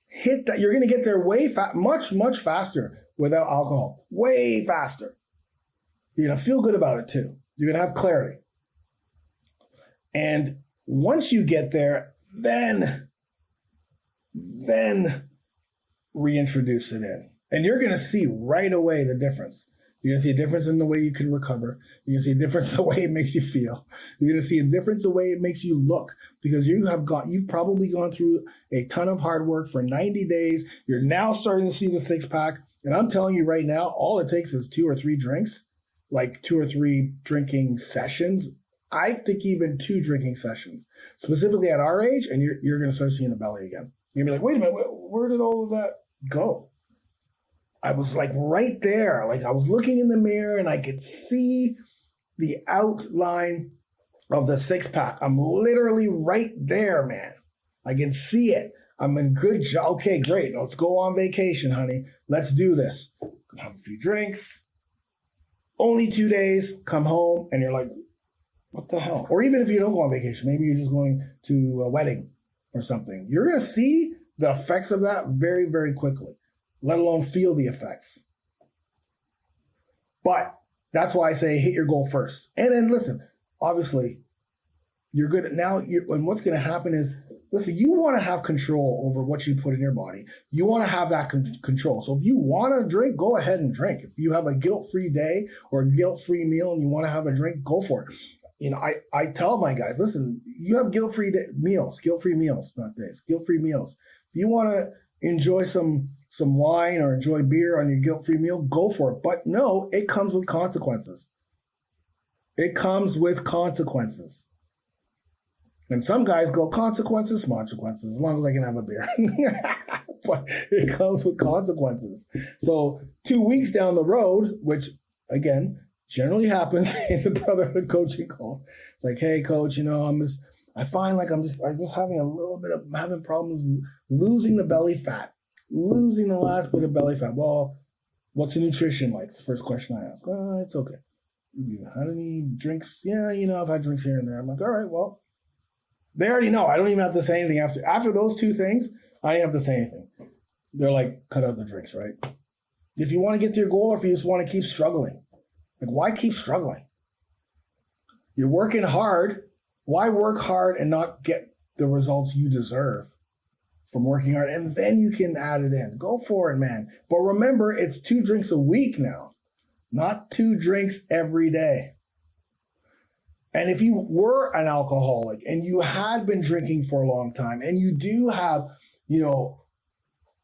Hit that. You're going to get there much, much faster without alcohol. Way faster. You're going to feel good about it too. You're going to have clarity. And once you get there, then reintroduce it in. And you're going to see right away the difference. You're going to see a difference in the way you can recover. You're going to see a difference in the way it makes you feel. You're going to see a difference in the way it makes you look, because you've probably gone through a ton of hard work for 90 days. You're now starting to see the 6-pack. And I'm telling you right now, all it takes is 2 or 3 drinks, like 2 or 3 drinking sessions. I think even 2 drinking sessions, specifically at our age, and you're going to start seeing the belly again. You're going to be like, wait a minute, where did all of that go? I was like right there. Like, I was looking in the mirror and I could see the outline of the 6-pack. I'm literally right there, man. I can see it. I'm in good job. Okay, great. Let's go on vacation, honey. Let's do this. Have a few drinks. Only 2 days. Come home and you're like, what the hell? Or even if you don't go on vacation, maybe you're just going to a wedding or something. You're going to see the effects of that very, very quickly, let alone feel the effects. But That's why I say hit your goal first. And then listen, obviously, you're good at now. And what's going to happen is, listen, you want to have control over what you put in your body. You want to have that control. So if you want to drink, go ahead and drink. If you have a guilt-free day or a guilt-free meal and you want to have a drink, go for it. I tell my guys, listen, you have guilt-free meals, not days, guilt-free meals. If you want to enjoy some wine or enjoy beer on your guilt-free meal, go for it. But no, it comes with consequences. It comes with consequences. And some guys go consequences, as long as I can have a beer. But it comes with consequences. So 2 weeks down the road, which again, generally happens in the brotherhood coaching calls. It's like, hey coach, I find like I'm just having problems losing the belly fat, losing the last bit of belly fat. Well, what's the nutrition like? It's the first question I ask. It's okay. Have you had any drinks? Yeah, I've had drinks here and there. I'm like, all right, well, they already know. I don't even have to say anything after those two things. I didn't have to say anything. They're like, cut out the drinks, right? If you want to get to your goal, or if you just want to keep struggling, like, why keep struggling? You're working hard. Why work hard and not get the results you deserve from working hard? And then you can add it in. Go for it, man. But remember, it's 2 drinks a week now, not 2 drinks every day. And if you were an alcoholic and you had been drinking for a long time and you do have,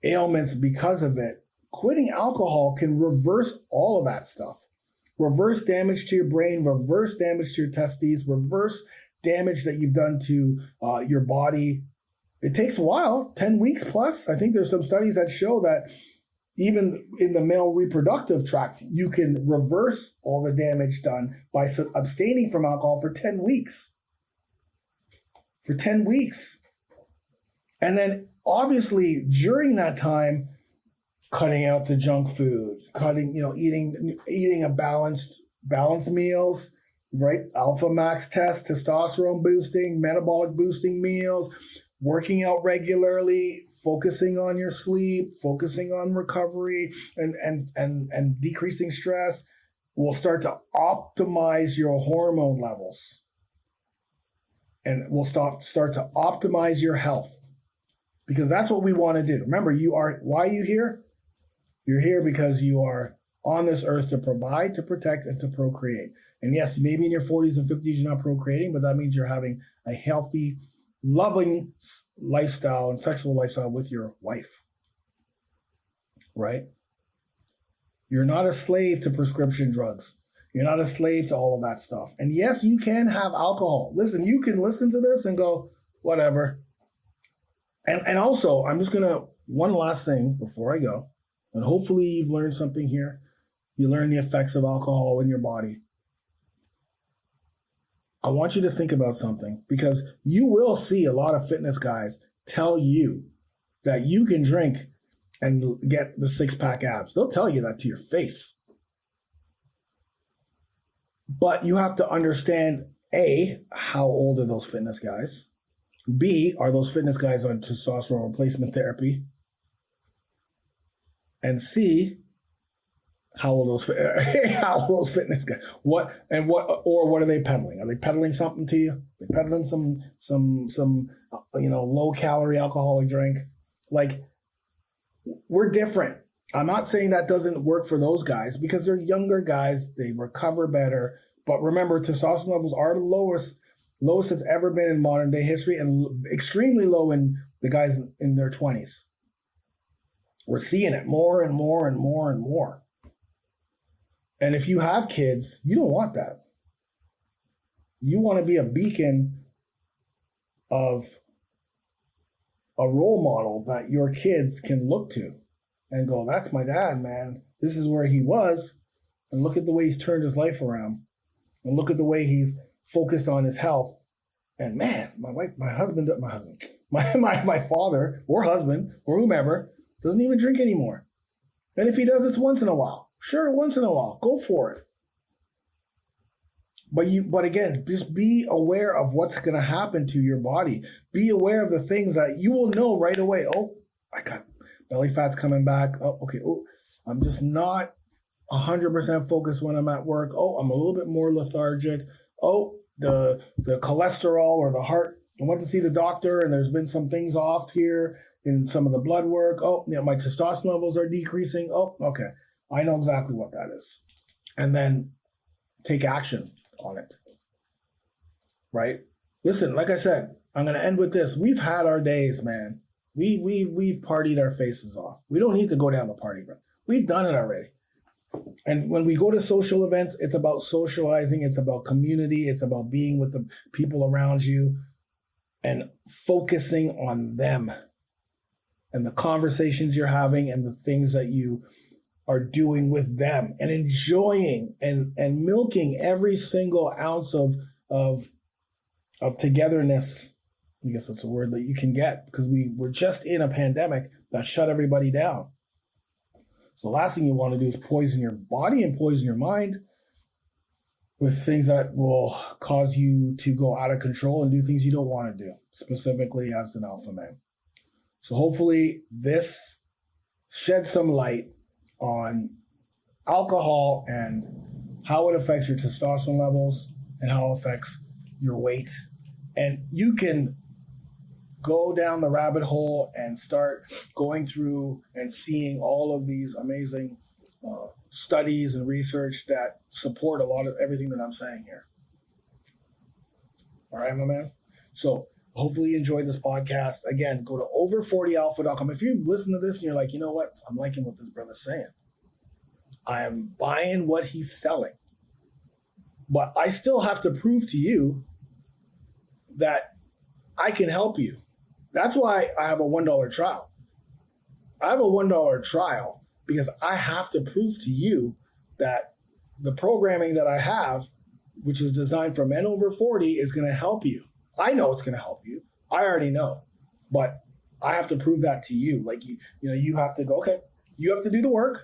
ailments because of it, quitting alcohol can reverse all of that stuff. Reverse damage to your brain, reverse damage to your testes, reverse damage that you've done to your body. It takes a while, 10 weeks plus. I think there's some studies that show that even in the male reproductive tract, you can reverse all the damage done by abstaining from alcohol for 10 weeks. For 10 weeks. And then obviously during that time, cutting out the junk food, eating a balanced meals, right? Alpha max test, testosterone boosting, metabolic boosting meals, working out regularly, focusing on your sleep, focusing on recovery and decreasing stress will start to optimize your hormone levels. And will start to optimize your health. Because that's what we want to do. Remember, why are you here? You're here because you are on this earth to provide, to protect, and to procreate. And yes, maybe in your 40s and 50s you're not procreating, but that means you're having a healthy, loving lifestyle and sexual lifestyle with your wife, right? You're not a slave to prescription drugs. You're not a slave to all of that stuff. And yes, you can have alcohol. Listen, you can listen to this and go, whatever. And also, I'm just one last thing before I go, and hopefully you've learned something here. You learn the effects of alcohol in your body. I want you to think about something, because you will see a lot of fitness guys tell you that you can drink and get the 6-pack abs. They'll tell you that to your face. But you have to understand, A, how old are those fitness guys? B, are those fitness guys on testosterone replacement therapy? And C, how old those fitness guys? What are they peddling? Are they peddling something to you? Are they peddling some low calorie alcoholic drink? Like, we're different. I'm not saying that doesn't work for those guys, because they're younger guys, they recover better. But remember, testosterone levels are the lowest it's ever been in modern day history, and extremely low in the guys in their 20s. We're seeing it more and more and more and more. And if you have kids, you don't want that. You want to be a beacon of a role model that your kids can look to and go, that's my dad, man. This is where he was. And look at the way he's turned his life around. And look at the way he's focused on his health. And man, my father or husband or whomever doesn't even drink anymore. And if he does, it's once in a while. Sure, once in a while. Go for it. But again, just be aware of what's going to happen to your body. Be aware of the things that you will know right away. Oh, I got belly fat's coming back. Oh, okay. Oh, I'm just not 100% focused when I'm at work. Oh, I'm a little bit more lethargic. Oh, the cholesterol or the heart. I went to see the doctor and there's been some things off here in some of the blood work. Oh, my testosterone levels are decreasing. Oh, okay. I know exactly what that is. And then take action on it. Right? Listen, like I said, I'm going to end with this. We've had our days, man. We've partied our faces off. We don't need to go down the party run. We've done it already. And when we go to social events, it's about socializing. It's about community. It's about being with the people around you and focusing on them and the conversations you're having and the things that you are doing with them and enjoying and milking every single ounce of togetherness. I guess that's a word that you can get because we were just in a pandemic that shut everybody down. So the last thing you want to do is poison your body and poison your mind with things that will cause you to go out of control and do things you don't want to do, specifically as an alpha man. So hopefully this sheds some light on alcohol and how it affects your testosterone levels and how it affects your weight. And you can go down the rabbit hole and start going through and seeing all of these amazing studies and research that support a lot of everything that I'm saying here. All right, my man. So hopefully you enjoyed this podcast. Again, go to over40alpha.com. If you've listened to this and you're like, you know what? I'm liking what this brother's saying. I am buying what he's selling. But I still have to prove to you that I can help you. That's why I have a $1 trial. I have a $1 trial because I have to prove to you that the programming that I have, which is designed for men over 40, is going to help you. I know it's going to help you. I already know. But I have to prove that to you. Like, you have to go, okay, you have to do the work.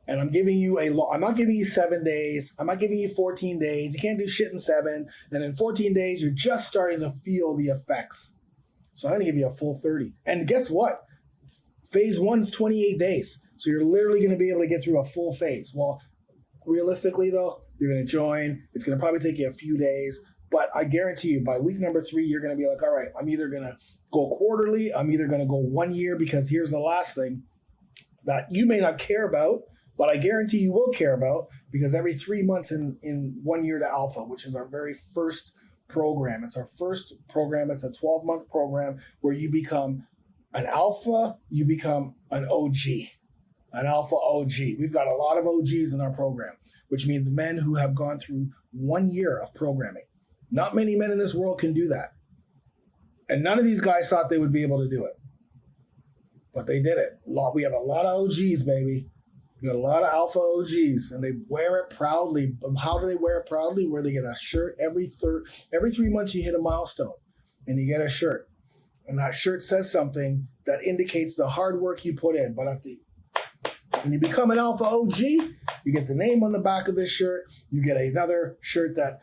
And I'm giving you I'm not giving you 7 days. I'm not giving you 14 days. You can't do shit in 7. And in 14 days, you're just starting to feel the effects. So I'm going to give you a full 30. And guess what? Phase 1's 28 days. So you're literally going to be able to get through a full phase. Well, realistically, though, you're going to join. It's going to probably take you a few days. But I guarantee you, by week number 3, you're going to be like, all right, I'm either going to go quarterly. I'm either going to go 1 year, because here's the last thing that you may not care about, but I guarantee you will care about, because every 3 months in 1 year to alpha, which is our very first program. It's our first program. It's a 12-month program where you become an alpha, you become an OG, an alpha OG. We've got a lot of OGs in our program, which means men who have gone through 1 year of programming. Not many men in this world can do that. And none of these guys thought they would be able to do it. But they did it. We have a lot of OGs, baby. We got a lot of alpha OGs, and they wear it proudly. How do they wear it proudly? Where they get a shirt every 3 months. You hit a milestone, and you get a shirt, and that shirt says something that indicates the hard work you put in. But when you become an alpha OG, you get the name on the back of this shirt. You get another shirt that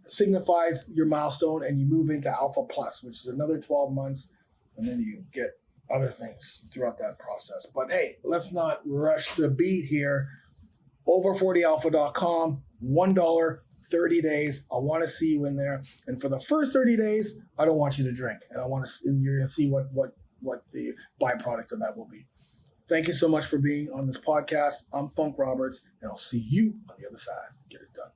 signifies your milestone, and you move into Alpha Plus, which is another 12 months, and then you get other things throughout that process. But hey, let's not rush the beat here. Over40alpha.com, $1, 30 days. I want to see you in there. And for the first 30 days, I don't want you to drink. And you're going to see what the byproduct of that will be. Thank you so much for being on this podcast. I'm Funk Roberts, and I'll see you on the other side. Get it done.